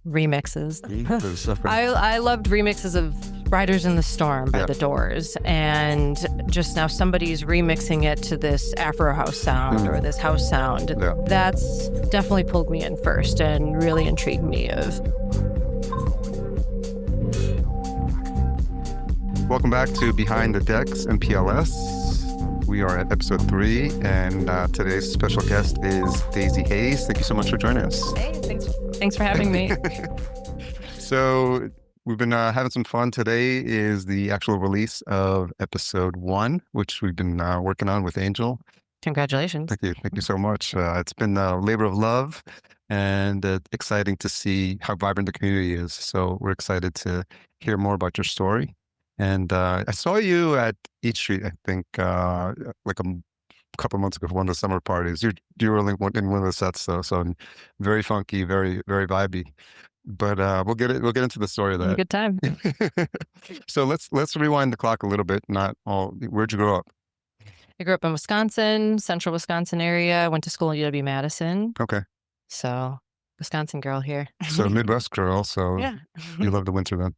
remixes. Okay. I loved remixes of Riders in the Storm by Yeah. The Doors, and just now somebody's remixing it to this Afro house sound or this house sound. Yeah. That's definitely pulled me in first and really intrigued me of. Welcome back to Behind the Decks and PLS. We are at episode 3, and today's special guest is Dazy Haze. Thank you so much for joining us. Hey, thanks for having me. So we've been having some fun. Today is the actual release of episode 1, which we've been working on with Angel. Congratulations. Thank you so much. It's been a labor of love, and exciting to see how vibrant the community is. So we're excited to hear more about your story. And I saw you at Eat Street, I think, like a couple months ago for one of the summer parties. You were in one of the sets, so very funky, very very vibey. But we'll get into the story of that. Good time. So let's rewind the clock a little bit. Where'd you grow up? I grew up in Wisconsin, central Wisconsin area. Went to school at UW-Madison. Okay. So Wisconsin girl here. So Midwest girl. So Yeah. You love the winter then.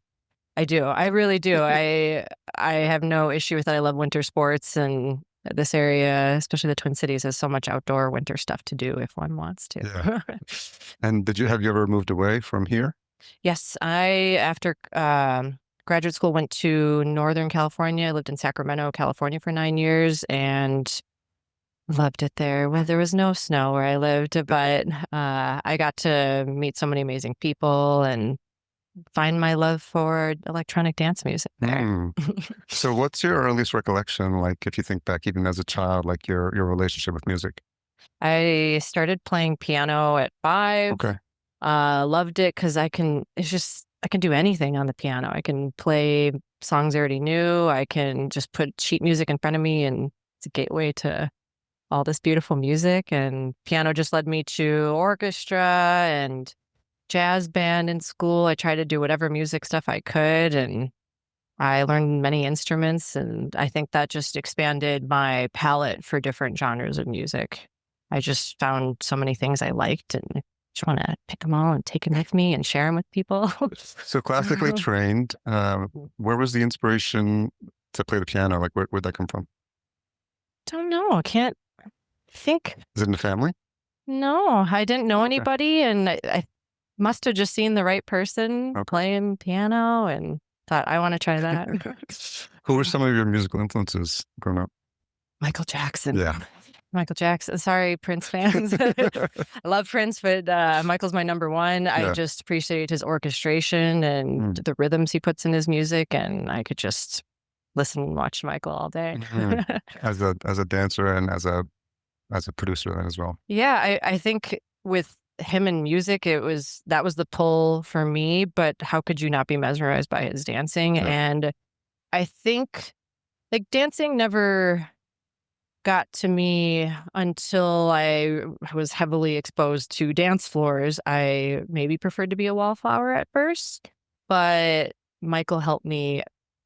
I do. I really do. I have no issue with it. I love winter sports, and this area, especially the Twin Cities, has so much outdoor winter stuff to do if one wants to. Yeah. And have you ever moved away from here? Yes. After graduate school, went to Northern California. I lived in Sacramento, California for 9 years and loved it there. Well, there was no snow where I lived, but I got to meet so many amazing people and find my love for electronic dance music there. So what's your earliest recollection, like if you think back even as a child, like your relationship with music? I started playing piano at 5. Okay. Loved it because I can do anything on the piano. I can play songs I already knew. I can just put sheet music in front of me, and it's a gateway to all this beautiful music. And piano just led me to orchestra and jazz band in school. I tried to do whatever music stuff I could, and I learned many instruments, and I think that just expanded my palette for different genres of music. I just found so many things I liked and just want to pick them all and take them with me and share them with people. So classically trained, where was the inspiration to play the piano? Like where'd that come from? Don't know. I can't think. Is it in the family? No, I didn't know anybody, and I must have just seen the right person playing piano and thought, I want to try that. Who were some of your musical influences growing up? Michael Jackson. Yeah. Michael Jackson. Sorry, Prince fans. I love Prince, but Michael's my number one. Yeah. I just appreciate his orchestration and the rhythms he puts in his music, and I could just listen and watch Michael all day. As a dancer and as a producer then as well. Yeah, I think with him and music, that was the pull for me, but how could you not be mesmerized by his dancing? Yeah. And I think like dancing never got to me until I was heavily exposed to dance floors. I maybe preferred to be a wallflower at first, but Michael helped me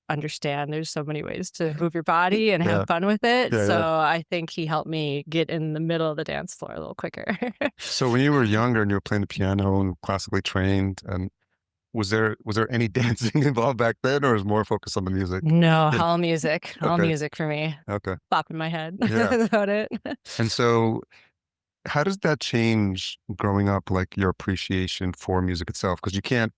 understand there's so many ways to move your body and have fun with it. I think he helped me get in the middle of the dance floor a little quicker. So when you were younger and you were playing the piano and classically trained, and was there any dancing involved back then, or was more focused on the music? No, all music. All music for me. Okay. Pop in my head. That's about it. And so how does that change growing up, like your appreciation for music itself? Because you can't,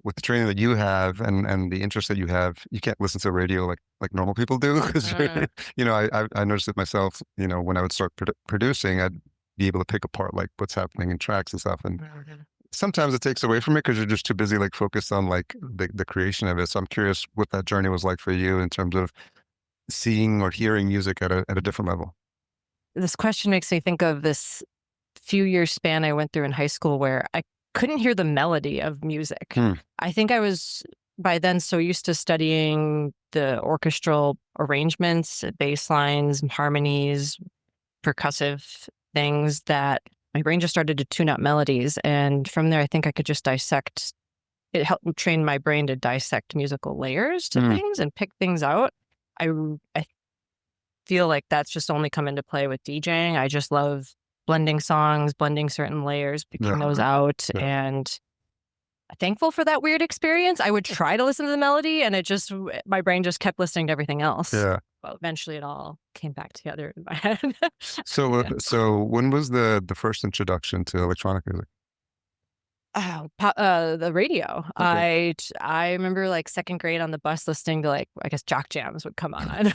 with the training that you have and the interest that you have, you can't listen to the radio like normal people do. Because I noticed it myself. When I would start producing, I'd be able to pick apart like what's happening in tracks and stuff. And sometimes it takes away from it because you're just too busy like focused on like the creation of it. So I'm curious what that journey was like for you in terms of seeing or hearing music at a different level. This question makes me think of this few year span I went through in high school where I couldn't hear the melody of music. I think I was by then so used to studying the orchestral arrangements, bass lines, harmonies, percussive things that my brain just started to tune out melodies. And from there, I think I could just dissect. It helped train my brain to dissect musical layers to things and pick things out. I feel like that's just only come into play with DJing. I just love blending songs, blending certain layers, picking those out. And thankful for that weird experience. I would try to listen to the melody, and my brain just kept listening to everything else. Yeah. Well, eventually it all came back together in my head. So, Yeah. so when was the first introduction to electronic music? Oh, the radio. Okay. I remember, like, 2nd grade on the bus listening to, like, I guess jock jams would come on.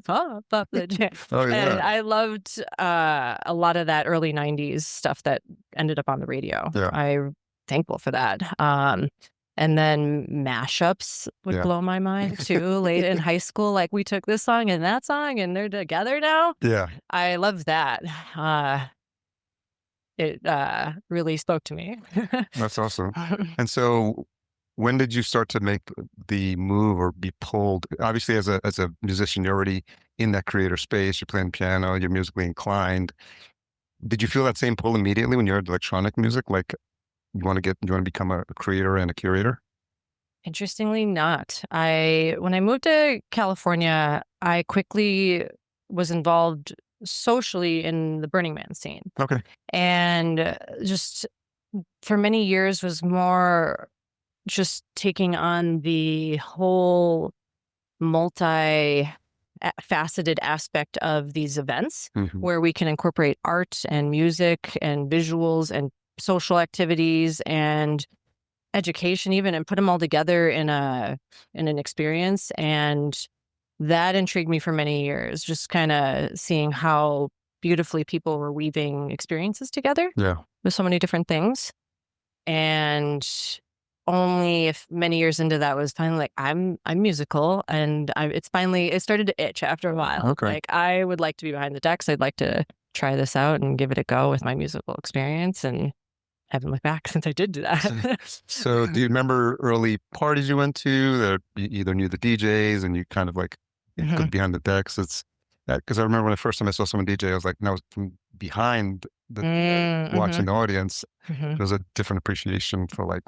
Pop up the jam. Oh And yeah. I loved, a lot of that early '90s stuff that ended up on the radio. Yeah. I'm thankful for that. And then mashups would Yeah. blow my mind too late in high school, like, we took this song and that song, and they're together now. Yeah. I love that. Uh, it really spoke to me. That's awesome. And so, when did you start to make the move or be pulled? Obviously, as a musician, you're already in that creator space. You're playing piano. You're musically inclined. Did you feel that same pull immediately when you heard electronic music? Like you want to become a creator and a curator? Interestingly not. When I moved to California, I quickly was involved socially in the Burning Man scene, Okay. and just for many years was more just taking on the whole multi faceted aspect of these events Hmm. where we can incorporate art and music and visuals and social activities and education even, and put them all together in an experience. And that intrigued me for many years, just kind of seeing how beautifully people were weaving experiences together Yeah. with so many different things. And only if many years into that was finally like, I'm musical, and it started to itch after a while. Okay. Like, I would like to be behind the decks. I'd like to try this out and give it a go with my musical experience, and haven't looked back since I did do So, that. so do you remember early parties you went to that you either knew the DJs and you kind of like Mhm. could behind the decks? It's that because I remember when the first time I saw someone DJ, I was like, no, from behind the Mm, watching mhm, the audience, mhm. there was a different appreciation for like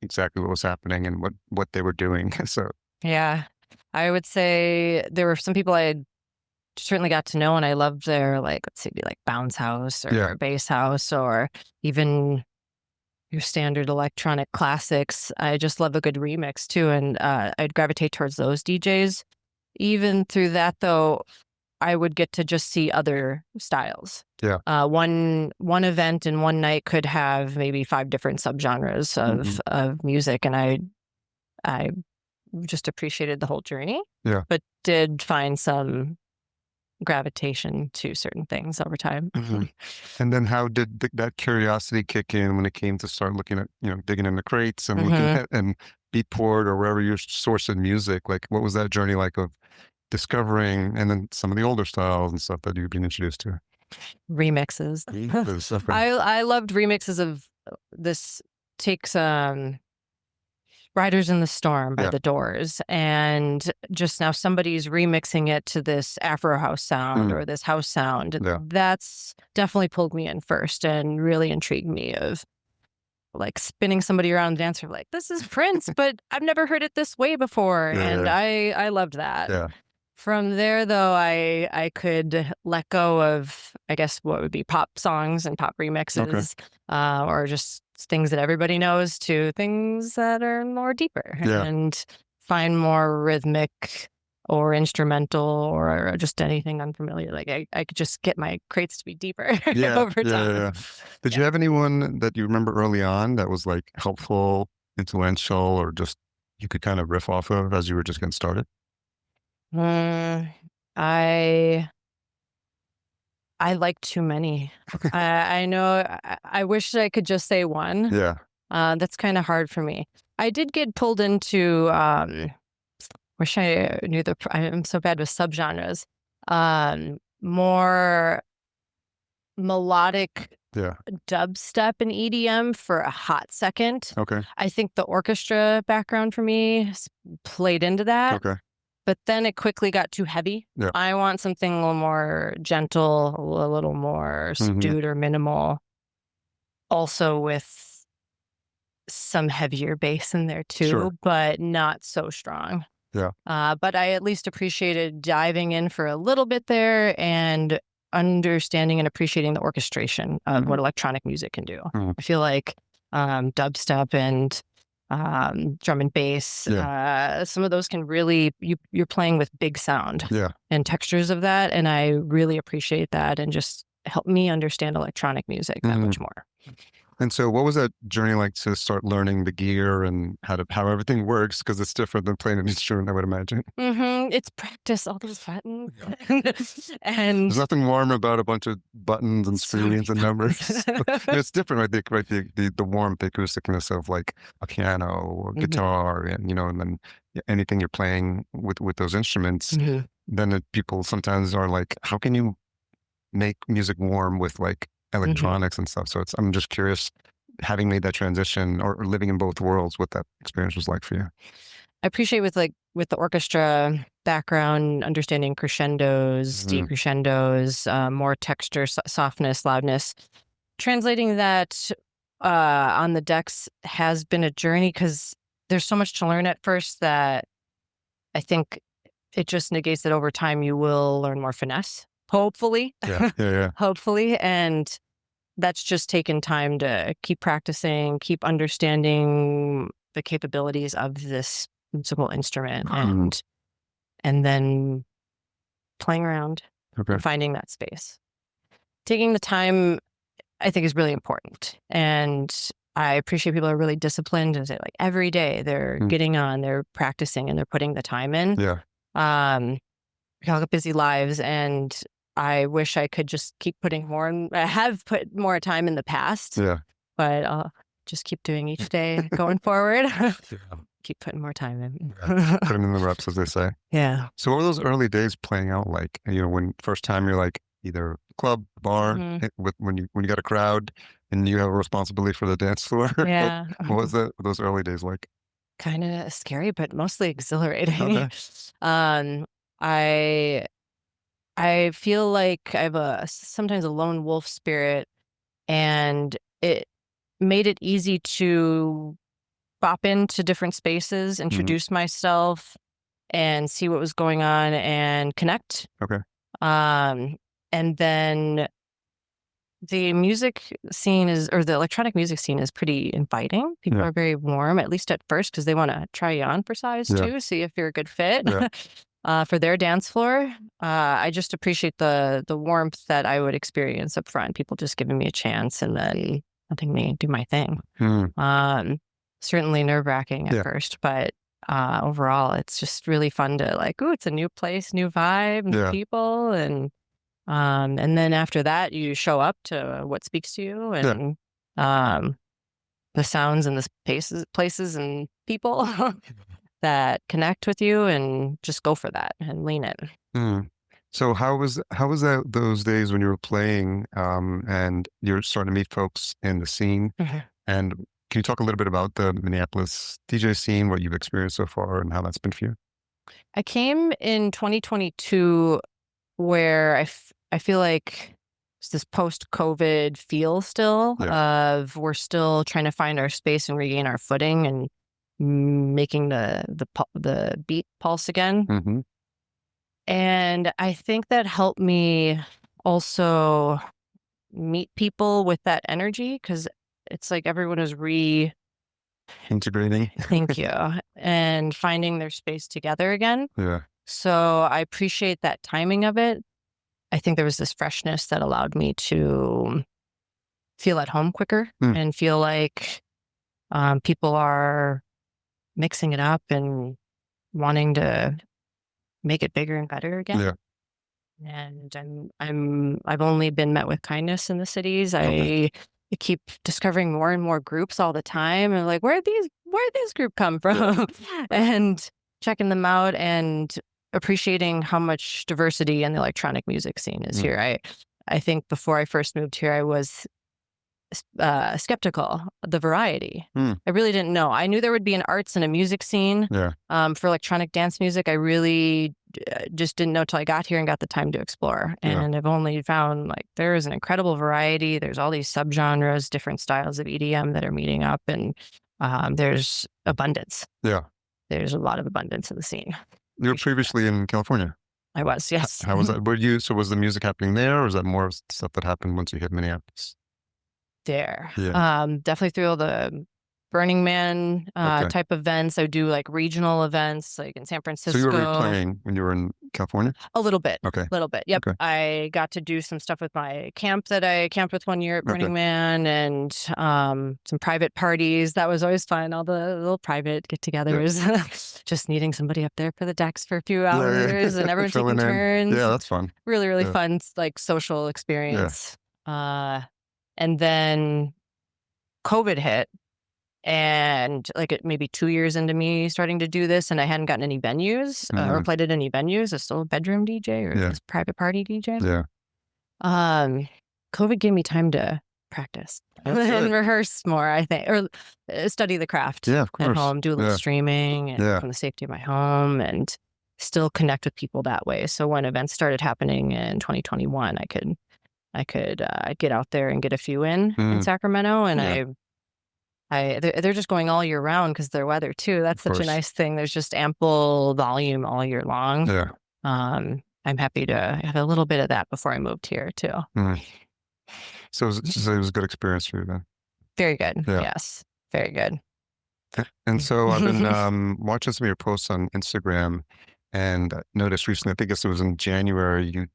exactly what was happening and what they were doing. So Yeah. I would say there were some people I had certainly got to know, and I loved their, like, let's say, like, bounce house yeah, or bass house, or even your standard electronic classics. I just love a good remix too, and, I'd gravitate towards those DJs. Even through that, though, I would get to just see other styles. yeah. One event in one night could have maybe 5 different subgenres Hmm. of music, and I just appreciated the whole journey, Yeah. but did find some gravitation to certain things over time. Hmm. And then how did that curiosity kick in when it came to start looking at, digging in the crates and looking Mhm. at and Beatport or wherever you're sourcing music? Like, what was that journey like of discovering and then some of the older styles and stuff that you've been introduced to? Remixes. This, okay. I loved remixes of this takes, Riders in the Storm by Yeah. The Doors, and just now somebody's remixing it to this Afro house sound Mm, or this house sound. yeah. That's definitely pulled me in first and really intrigued me of, like, spinning somebody around the dance floor, like, "This is Prince, but I've never heard it this way before," and Yeah. I loved that. Yeah. From there, though, I could let go of, I guess, what would be pop songs and pop Okay. remixes, or just things that everybody knows, to things that are more deeper, Yeah. and find more rhythmic or instrumental or just anything unfamiliar. Like, I could just get my crates to be deeper Yeah. over Yeah. Yeah. time. Yeah. Did Yeah. you have anyone that you remember early on that was like helpful, influential, or just you could kind of riff off of as you were just getting started? Mm, I I like too many. I know I wish I could just say one. Yeah. That's kinda hard for me. I did get pulled into, wish I knew I'm so bad with subgenres. More melodic Yeah. dubstep and EDM for a hot second. Okay. I think the orchestra background for me played into that, Okay. but then it quickly got too heavy. Yeah. I want something a little more gentle, a little more Hmm. subdued or minimal, also with some heavier bass in there Sure. too, but not so strong. Yeah. But I at least appreciated diving in for a little bit there and understanding and appreciating the orchestration of Hmm. what electronic music can do. Hmm. I feel like, dubstep and drum and bass. Yeah. Some of those can really you're playing with big sound Yeah. and textures of that, and I really appreciate that, and just help me understand electronic music that Mhm. much more. And so what was that journey like to start learning the gear and how everything works? Because it's different than playing an instrument, I would imagine. It's practice, all those buttons, Yeah. There's and nothing warm about a bunch of buttons and so many screens and buttons. numbers. It's different, right? The warmth, the acousticness of like a piano or Mhm, guitar, and and then anything you're playing with those instruments. mhm, Then people sometimes are like, how can you make music warm with like mhm. electronics and stuff? So I'm just curious, having made that transition or living in both worlds, what that experience was like for you. I appreciate with the orchestra background, understanding crescendos, Mhm. decrescendos, more texture, softness, loudness. Translating that on the decks has been a journey because there's so much to learn at first that I think it just negates that over time you will learn more finesse, hopefully, Yeah, yeah, yeah, hopefully. And that's just taken time to keep practicing, keep understanding the capabilities of this musical instrument, Mhm. and then playing around Okay, and finding that space. Taking the time, I think, is really important. And I appreciate people who are really disciplined and say, like, every day they're mm, getting on, they're practicing, and they're putting the time in. yeah, Um, we all got busy lives, and I wish I could just keep putting more. I have put more time in the past, yeah, but I'll just keep doing each day going forward. yeah, Keep putting more time yeah. in. Putting in the reps, as they say. Yeah. So what were those early days playing out like? When first time you're like either club, bar, Mhm. with when you got a crowd and you have a responsibility for the dance floor. Yeah. What was those early days like? Kinda scary, but mostly exhilarating. Okay. Um, I I feel like I have sometimes a lone wolf spirit, and it made it easy to pop into different spaces, Mhm. introduce myself, and see what was going on and connect. Okay. Um, and then the music scene is, or the electronic music scene is pretty inviting. People Yeah. are very warm, at least at first, because they want to try you on for size Yeah. too, see if you're a good fit Yeah. for their dance floor. I just appreciate the warmth that I would experience up front. People just giving me a chance and then letting me do my thing. Mm. Um, Certainly nerve wracking at Yeah. first, but overall, it's just really fun to like, ooh, it's a new place, new vibe, new Yeah. people, and then after that, you show up to what speaks to you, Yeah. and um, the sounds and the places and people that connect with you, and just go for that and lean it. Mm. So how was that those days when you were playing, and you're starting to meet folks in the scene? Mhm. And can you talk a little bit about the Minneapolis DJ scene, what you've experienced so far, and how that's been for you? I came in 2022 where I feel like it's this post-COVID feel still Yeah. of we're still trying to find our space and regain our footing and making the beat pulse again. Hmm. And I think that helped me also meet people with that energy because it's like everyone is Integrating. thank you, and finding their space together again. Yeah. So I appreciate that timing of it. I think there was this freshness that allowed me to feel at home quicker Mm. and feel like people are mixing it up and wanting to make it bigger and better again. Yeah. And I've only been met with kindness in the cities. Okay. I keep discovering more and more groups all the time, and like, where'd this group come Yeah. from? And checking them out and appreciating how much diversity in the electronic music scene is Mm. here. I think before I first moved here, I was skeptical of the variety. Mm. I really didn't know. I knew there would be an arts and a music scene Yeah. for electronic dance music. I really just didn't know till I got here and got the time to explore. Yeah. And I've only found like there is an incredible variety. There's all these subgenres, different styles of EDM that are meeting up, and there's abundance. Yeah. There's a lot of abundance in the scene. You were Appreciate that. previously in California. I was, yes. How was that? So was the music happening there, or was that more stuff that happened once you hit Minneapolis? There. Yeah. Definitely through all the Burning Man Okay. type events. I do like regional events, like in San So you were already Francisco. playing when you were in California? A little bit, Okay. little bit. Yep. Okay. I got to do some stuff with my camp that I camped with one year at Okay. Burning Man, and some private parties. That was always fun. All the little private Yeah. get-togethers, just needing somebody up there for the decks for a few Yeah. hours, and Yeah. everyone taking Filling in. Yeah. turns. That's fun. Really, really Yeah. fun, like social Yeah. experience. Uh, and then COVID hit, and like it maybe 2 years into me starting to do this, and I hadn't gotten any venues or Mm, played at any venues. I was still a bedroom DJ or yeah. this private party DJ. Yeah. Um, COVID gave me time to practice That's and good. rehearse more, I think, or study the craft Yeah. Of at course. home, do a little Yeah. streaming and Yeah. from the safety of my home, and still connect with people that way. So when events started happening in 2021, I could get out there and get a few in Mm, Sacramento, and yeah. they're just going all year round because their weather too. That's Of such a course. nice thing. There's just ample volume all year long. Yeah. I'm happy to have a little bit of that before I moved here too. Mm. So it was a good experience for you then. Very good. Yeah. Yes. Very good. And so I've been watching some of your posts on Instagram, and I noticed recently, I think it was in January, you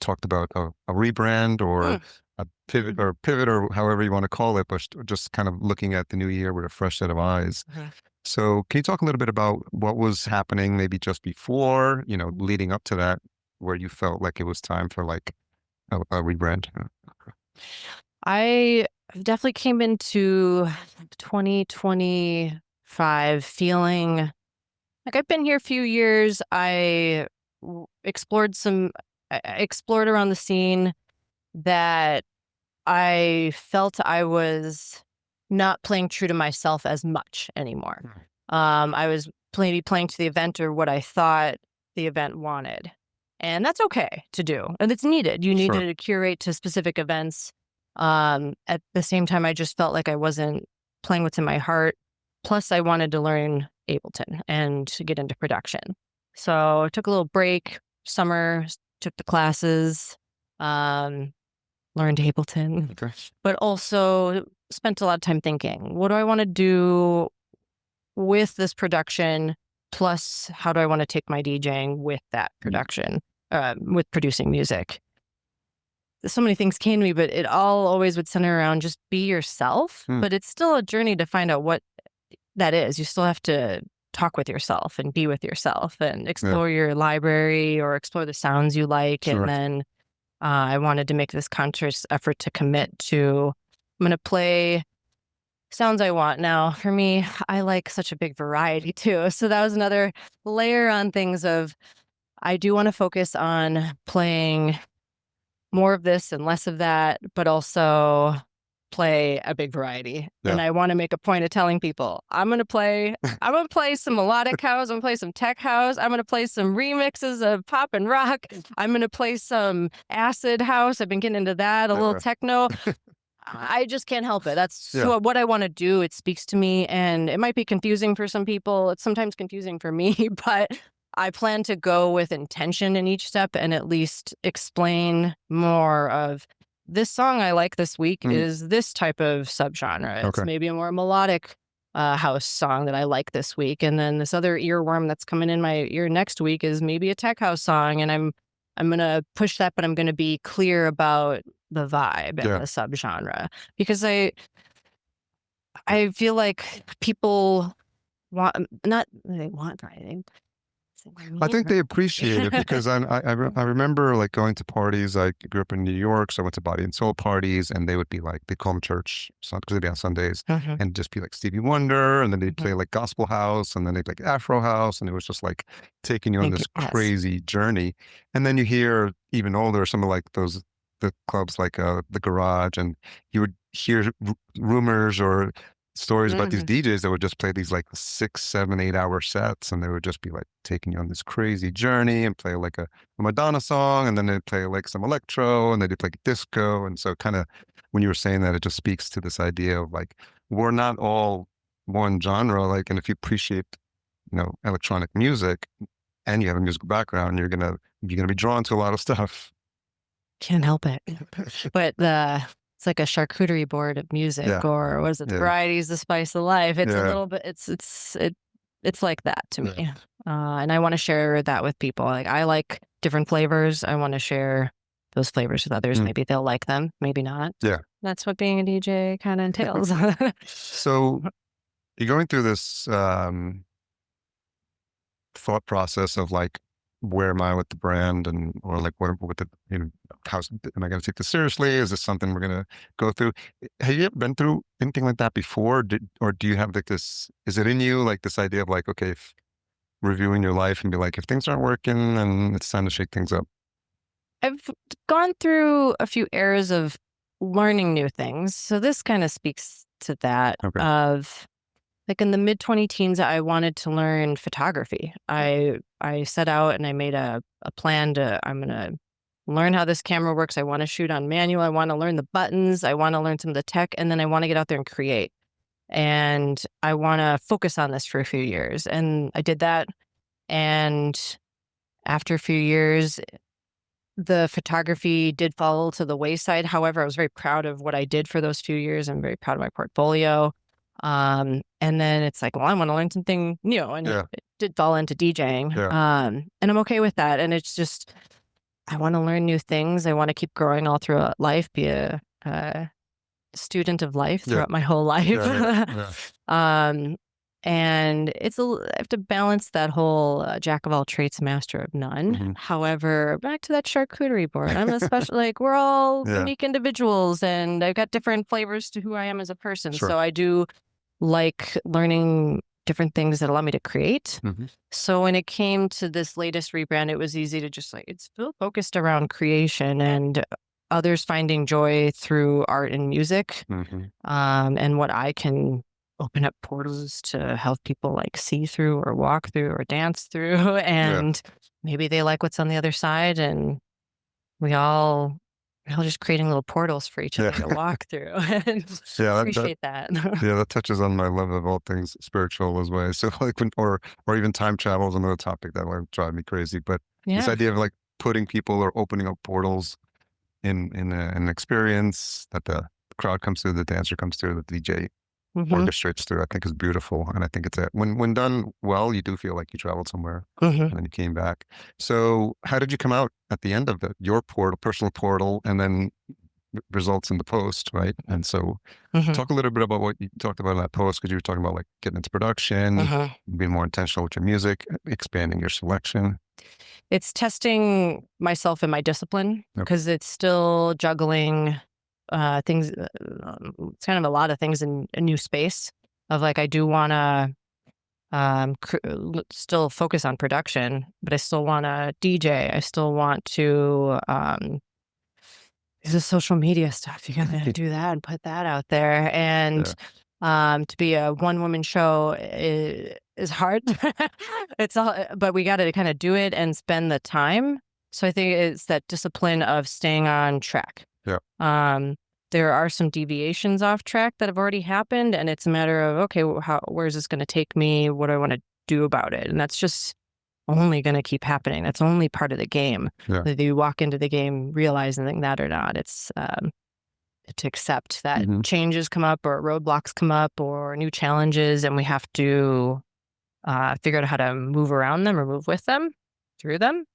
talked about a rebrand or Mm. a pivot or however you want to call it, but just kind of looking at the new year with a fresh set of eyes. Mhm. So can you talk a little bit about what was happening maybe just before, leading up to that, where you felt like it was time for like a rebrand? I definitely came into 2025 feeling like I've been here a few years. I explored around the scene that I felt I was not playing true to myself as much anymore. Mm. I was maybe playing to the event or what I thought the event wanted. And that's okay to do. And it's needed. You need Sure. to curate to specific events. At the same time, I just felt like I wasn't playing what's in my heart. Plus, I wanted to learn Ableton and to get into production. So I took a little break, summer, took the classes, um, learned Ableton, Okay. but also spent a lot of time thinking, what do I want to do with this production? Plus, how do I want to take my DJing with that production, with producing music? So many things came to me, but it all always would center around just be yourself. Mm. But it's still a journey to find out what that is. You still have to talk with yourself and be with yourself and Yeah. explore your library or explore the sounds you like. And Sure. then I wanted to make this conscious effort to commit to, I'm going to play sounds I want. Now, for me, I like such a big variety too. So that was another layer on things of, I do want to focus on playing more of this and less of that, but also play a big variety. Yeah. And I want to make a point of telling people, I'm going to play some melodic house. I'm going to play some tech house. I'm going to play some remixes of pop and rock. I'm going to play some acid house. I've been getting into that, a little techno. I just can't help it. That's Yeah. what I want to do. It speaks to me, and it might be confusing for some people. It's sometimes confusing for me, but I plan to go with intention in each step and at least explain more of, this song I like this week Mm. is this type of subgenre. It's Okay. maybe a more melodic house song that I like this week, and then this other earworm that's coming in my ear next week is maybe a tech house song, and I'm gonna push that, but I'm gonna be clear about the vibe and Yeah. the subgenre, because I feel like people want, not they want variety. I think they appreciate it because I remember like going to parties. I grew up in New York, so I went to body and soul parties, and they would be like, they call them church because they'd be on Sundays, Mhm. and just be like Stevie Wonder, and then they'd play Mhm. like gospel house, and then they'd like Afro house, and it was just like taking you on Thank you. this Yes. crazy journey. And then you hear even older some of like the clubs like the Garage, and you would hear rumors or stories about these Mhm. DJs that would just play these like 6, 7, 8 hour sets, and they would just be like taking you on this crazy journey and play like a Madonna song, and then they'd play like some electro, and they'd play disco. And so kind of when you were saying that, it just speaks to this idea of like, we're not all one genre. Like, and if you appreciate, electronic music and you have a musical background, you're gonna be drawn to a lot of stuff. Can't help it. But it's like a charcuterie board of music, Yeah. or what is it? The Yeah. variety is the spice of life. It's a Yeah. little bit. It's like that to Yeah. me, and I want to share that with people. Like I like different flavors. I want to share those flavors with others. Mm. Maybe they'll like them. Maybe not. Yeah. That's what being a DJ kind of entails. So you're going through this thought process of like, where am I with the brand, and or like what with the, how am I going to take this seriously? Is this something we're going to go through? Have you ever been through anything like that before? Or do you have like this? Is it in you like this idea of like, okay, if reviewing your life and be like, if things aren't working, and it's time to shake things up? I've gone through a few eras of learning new things, so this kind of speaks to that. Okay. Of like in the mid 20 teens, I wanted to learn photography. I set out and I made a plan to I'm gonna learn how this camera works. I want to shoot on manual. I want to learn the buttons. I want to learn some of the tech, and then I want to get out there and create. And I want to focus on this for a few years. And I did that. And after a few years, the photography did fall to the wayside. However, I was very proud of what I did for those few years. I'm very proud of my portfolio. And then it's like, well, I want to learn something new. And Yeah. it did fall into DJing. Yeah. And I'm okay with that. And it's just, I want to learn new things. I want to keep growing all throughout life, be a student of life Yeah. throughout my whole life. Yeah. Yeah. um, and I have to balance that whole jack of all trades, master of none. Mhm. However, back to that charcuterie board, I'm a special, like, we're all Yeah. unique individuals, and I've got different flavors to who I am as a person. Sure. So I do like learning different things that allow me to create. Hmm. So when it came to this latest rebrand, it was easy to just like, it's still focused around creation and others finding joy through art and music, Hmm. and what I can open up portals to help people like see through or walk through or dance through. Yeah. And maybe they like what's on the other side, and we all just creating little portals for each other Yeah. to walk through. And Yeah. appreciate that. Yeah, that touches on my love of all things spiritual as well. So like when, or even time travel is another topic that would drive me crazy. But this Yeah. idea of like putting people or opening up portals in an experience that the crowd comes through, the dancer comes through, the DJ Hmm. orchestrates through, I think is beautiful. And I think it's when done well, you do feel like you traveled somewhere Hmm. and then you came back. So how did you come out at the end of your portal, personal portal, and then results in the post, right? And so Hmm. talk a little bit about what you talked about in that post, because you were talking about like getting into production, Hmm. being more intentional with your music, expanding your selection. It's testing myself and my discipline, Yep. because it's still juggling things. It's kind of a lot of things in a new space. Of like, I do want to still focus on production, but I still want to DJ. I still want to do the social media stuff. You got to do that and put that out there. And Yeah. to be a one woman show is hard. It's all, but we got to kind of do it and spend the time. So I think it's that discipline of staying on track. Yeah. There are some deviations off track that have already happened, and it's a matter of, okay, where is this going to take me? What do I want to do about it? And that's just only going to keep happening. That's only part of the game. Yeah. Whether you walk into the game realizing that or not, it's to accept that Mhm. changes come up or roadblocks come up or new challenges, and we have to figure out how to move around them or move with them, through them.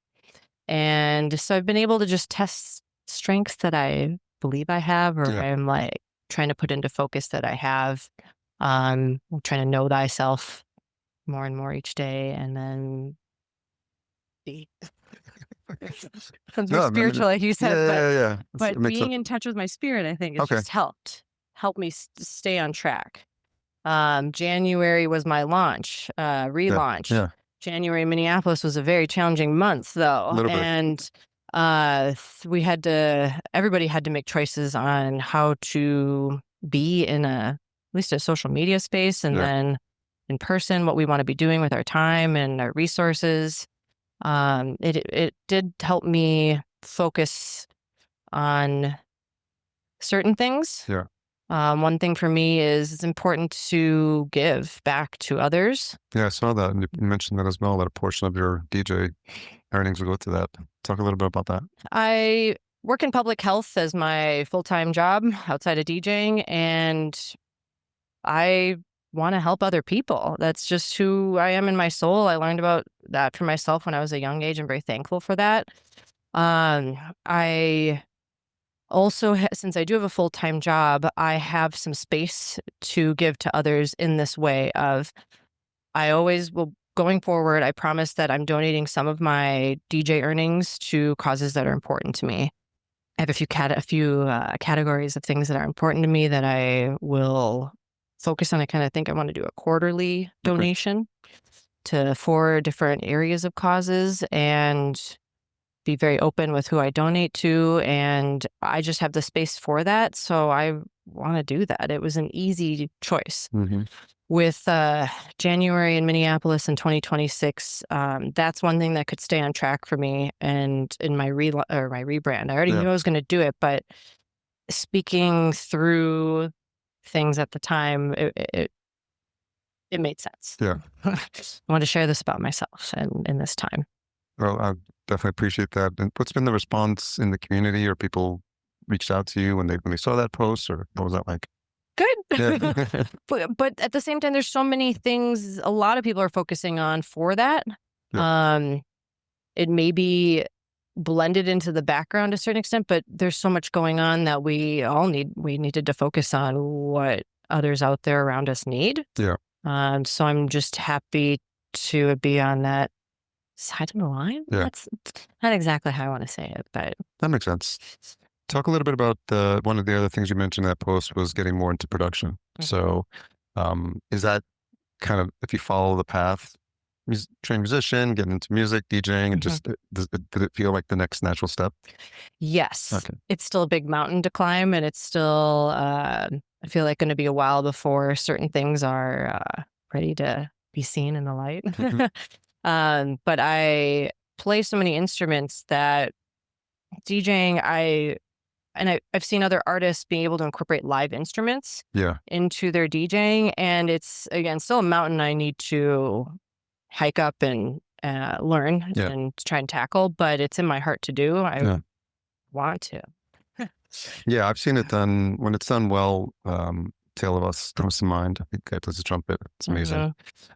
And so I've been able to just test strengths that I believe I have, or Yeah. I'm like trying to put into focus that I have. Trying to know thyself more and more each day, and then be sounds very No, I mean, spiritual, like you yeah, said, yeah, yeah, yeah. It but makes being it in touch with my spirit, I think, has okay. just helped me stay on track. January was my launch, Yeah, relaunch. yeah, January, Minneapolis was a very challenging month, a though, little bit. and everybody had to make choices on how to be in at least a social media space, and Yeah, then in person, what we want to be doing with our time and our resources. It did help me focus on certain things. yeah, One thing for me is it's important to give back to others. yeah. I saw that, and you mentioned that as well. That a portion of your DJ earnings will go to that. Talk a little bit about that. I work in public health as my full-time job outside of DJing, and I want to help other people. That's just who I am in my soul. I learned about that for myself when I was a young age. I'm very thankful for that. I also, since I do have a full-time job, I have some space to give to others in this way of I always will going forward, I promise that I'm donating some of my DJ earnings to causes that are important to me. I have a few categories of things that are important to me that I will focus on. I kind of think I want to do a quarterly Okay. donation to 4 different areas of causes and be very open with who I donate to. And I just have the space for that. So I want to do that. It was an easy choice. Hmm. With January in Minneapolis in 2026, that's one thing that could stay on track for me. And in my my rebrand, I already Yeah. knew I was going to do it, but speaking through things at the time, it made sense. Yeah. I wanted to share this about myself and in this time. Well, I definitely appreciate that. And what's been the response in the community, or people reached out to you when they saw that post, or what was that like? Good. Yeah. But at the same time, there's so many things a lot of people are focusing on for that. Yeah. Um, it may be blended into the background to a certain extent, but there's so much going on that we needed to focus on what others out there around us need. Yeah. So I'm just happy to be on that side of the line. Yeah. That's not exactly how I want to say it, but That makes sense. Talk a little bit about one of the other things you mentioned in that post was getting more into production. mhm, So, is that kind of, if you follow the path, trained musician, getting into music, DJing, and mhm. just did it feel like the next natural step? Yes, Okay. it's still a big mountain to climb, and it's still, I feel like, going to be a while before certain things are ready to be seen in the light. Hmm. But I play so many instruments that DJing, I've seen other artists being able to incorporate live instruments Yeah. into their DJing, and it's again still a mountain I need to hike up and learn Yeah. and try and tackle. But it's in my heart to do. I Yeah. want to. Yeah. I've seen it done when it's done well. Tale of Us comes to mind. I think guy plays the trumpet. It's amazing.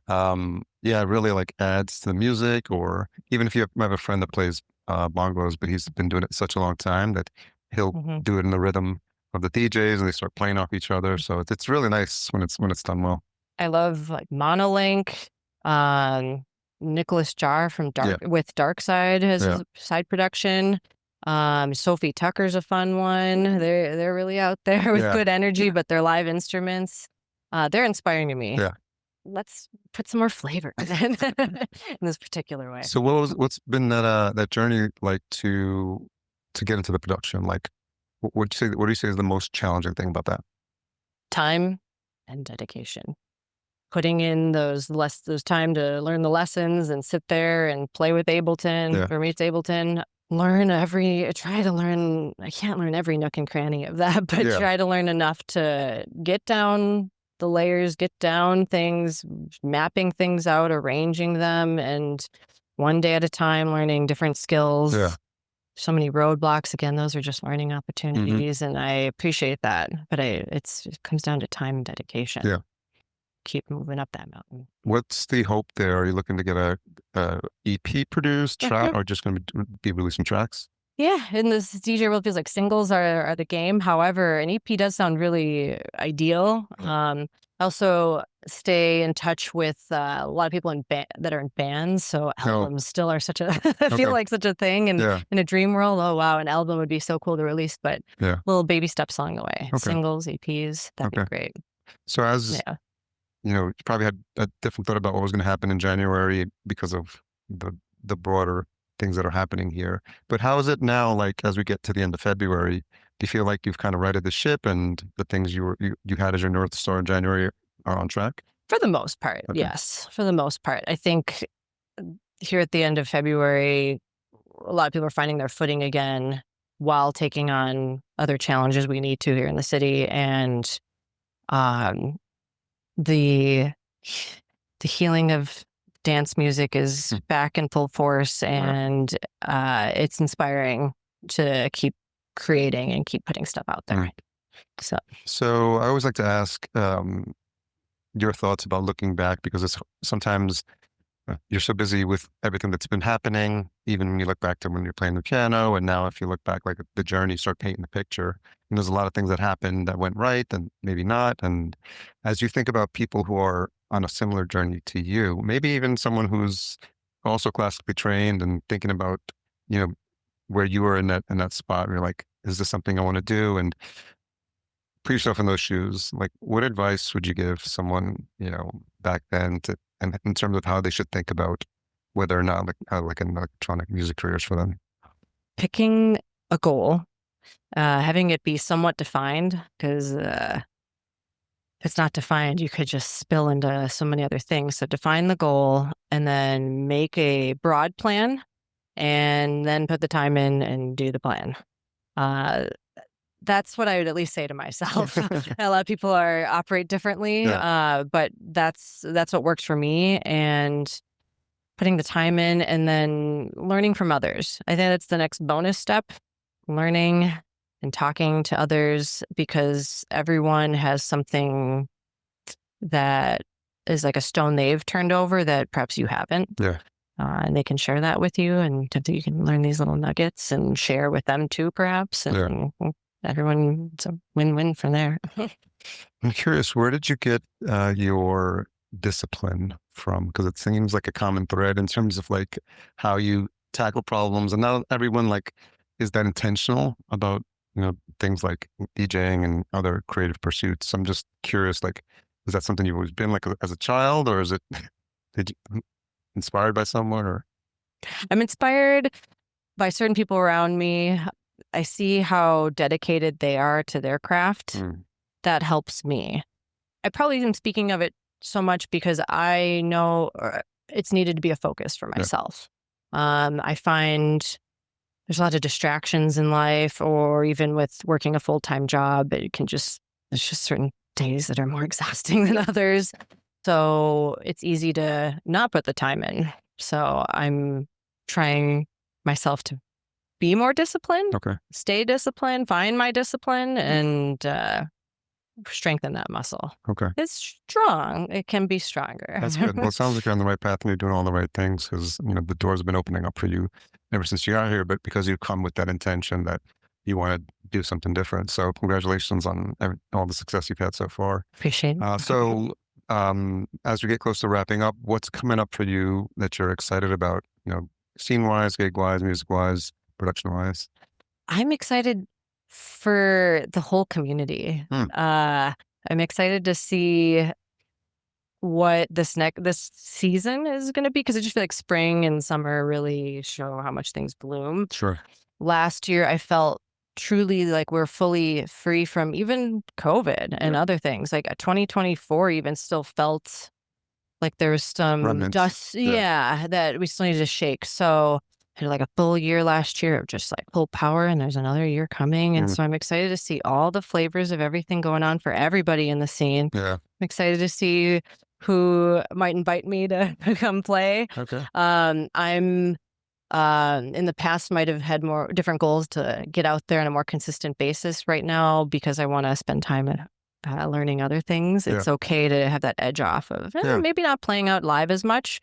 Mhm, Yeah, it really like adds to the music, or even if you have a friend that plays bongos, but he's been doing it such a long time that he'll mhm. do it in the rhythm of the DJs, and they start playing off each other. So it's really nice when it's done well. I love like Monolink. Um, Nicholas Jar from Yeah, Dark Side has yeah, his side production. Sophie Tucker's a fun one. They're really out there with yeah, good energy, but they're live instruments. They're inspiring to me. yeah. Let's put some more flavor in this particular way. So what's been that journey like to get into the production? Like, what do you say is the most challenging thing about that? Time and dedication. Putting in those time to learn the lessons and sit there and play with Ableton. Yeah, For me, it's Ableton. Try to learn. I can't learn every nook and cranny of that, but yeah, try to learn enough to get down the layers, get down things, mapping things out, arranging them, and one day at a time, learning different yeah. skills. So many roadblocks. Again, those are just learning Hmm. opportunities, and I appreciate that. But it comes down to time and dedication. Yeah. Keep moving up that mountain. What's the hope there? Are you looking to get a EP produced, track, Mhm. or just going to be releasing tracks? Yeah, in this DJ world, feels like singles are the game. However, an EP does sound really ideal. I also stay in touch with a lot of people that are in bands, so No. albums still are such a feel Okay. like such a thing. And Yeah. in a dream world, oh wow, an album would be so cool to release, but Yeah. little baby steps along the way. Okay. Singles, EPs, that'd be Okay. great. So as Yeah. you probably had a different thought about what was going to happen in January because of the the broader things that are happening here. But how is it now? Like as we get to the end of February, do you feel like you've kind of righted the ship and the things you had as your North Star in January are on track? For the most part, Okay. yes. For the most part, I think here at the end of February, a lot of people are finding their footing again while taking on other challenges we need to here in the city. And um, the the healing of dance music is Hmm. back in full force, and it's inspiring to keep creating and keep putting stuff out there. Mm. So So I always like to ask your thoughts about looking back because it's sometimes you're so busy with everything that's been happening, even when you look back to when you're playing the piano, and now if you look back like the journey, you start painting the picture. And there's a lot of things that happened that went right and maybe not. And as you think about people who are on a similar journey to you, maybe even someone who's also classically trained and thinking about, you know, where you were in that spot, where you're like, is this something I want to do? And put yourself in those shoes. Like, what advice would you give someone, back then to, and in terms of how they should think about whether or not like an electronic music career is for them? picking a goal, having it be somewhat defined, because if it's not defined, you could just spill into so many other things. So define the goal and then make a broad plan and then put the time in and do the plan. Uh, that's what I would at least say to myself. A lot of people operate differently, Yeah. but that's what works for me. And putting the time in and then learning from others. I think that's the next bonus step, learning and talking to others, because everyone has something that is like a stone they've turned over that perhaps you haven't. Yeah. And they can share that with you, and you can learn these little nuggets and share with them too, perhaps. Yeah. And everyone, it's a win-win from there. I'm curious, where did you get your discipline from? Because it seems like a common thread in terms of like how you tackle problems, and not everyone like is that intentional about things like DJing and other creative pursuits. I'm just curious, like, is that something you've always been like as a child, or is it did you inspired by someone, or I'm inspired by certain people around me. I see how dedicated they are to their craft. Mm, That helps me. I probably am speaking of it so much because I know it's needed to be a focus for yeah, myself. I find there's a lot of distractions in life, or even with working a full-time job, there's just certain days that are more exhausting than others. So it's easy to not put the time in. So I'm trying myself to be more disciplined, okay, stay disciplined, find my discipline, and strengthen that muscle. okay. It's strong. It can be stronger. That's good. Well, it sounds like you're on the right path and you're doing all the right things because, the doors have been opening up for you ever since you got here, but because you come with that intention that you want to do something different. So congratulations on all the success you've had so far. Appreciate it. As we get close to wrapping up, what's coming up for you that you're excited about, scene wise, gig wise, music wise, production wise? I'm excited for the whole community. Hmm, I'm excited to see what this season is going to be, because I just feel like spring and summer really show how much things bloom. sure. Last year, I felt truly like we're fully free from even COVID and Yeah. other things. Like 2024 even still felt like there was some Remnants. dust, Yeah. yeah, that we still need to shake. So I had like a full year last year of just like full power, and there's another year coming. And Mm, so I'm excited to see all the flavors of everything going on for everybody in the scene. yeah. I'm excited to see who might invite me to come play. Okay. I'm in the past might have had more different goals to get out there on a more consistent basis. Right now, because I want to spend time learning other things, Yeah. it's okay to have that edge off of Yeah. maybe not playing out live as much,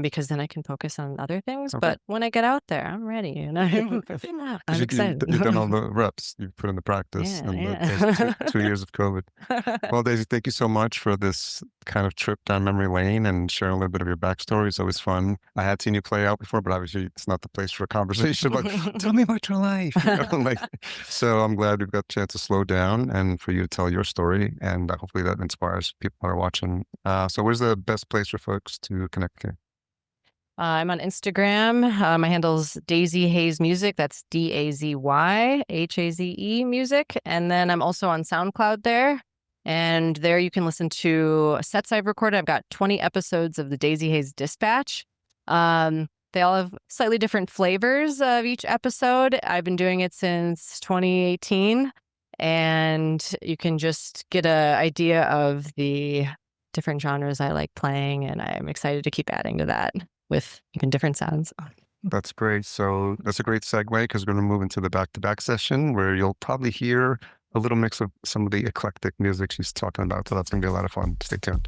because then I can focus on other things. Okay. But when I get out there, I'm ready, and I'm 'Cause excited. you've done all the reps, you've put in the practice Yeah, and those yeah. 2 years of COVID. Well, Daisy, thank you so much for this kind of trip down memory lane and sharing a little bit of your backstory. It's always fun. I had seen you play out before, but obviously it's not the place for a conversation. But tell me about your life. Like, so I'm glad we've got a chance to slow down and for you to tell your story. And hopefully that inspires people that are watching. So where's the best place for folks to connect to? I'm on Instagram. My handle's Dazy Haze Music. That's DAZYHAZE Music. And then I'm also on SoundCloud there. And there you can listen to sets I've recorded. I've got 20 episodes of the Dazy Haze Dispatch. They all have slightly different flavors of each episode. I've been doing it since 2018. And you can just get an idea of the different genres I like playing. And I'm excited to keep adding to that with even different sounds. That's great. So that's a great segue because we're going to move into the back-to-back session where you'll probably hear a little mix of some of the eclectic music she's talking about. So that's going to be a lot of fun. Stay tuned.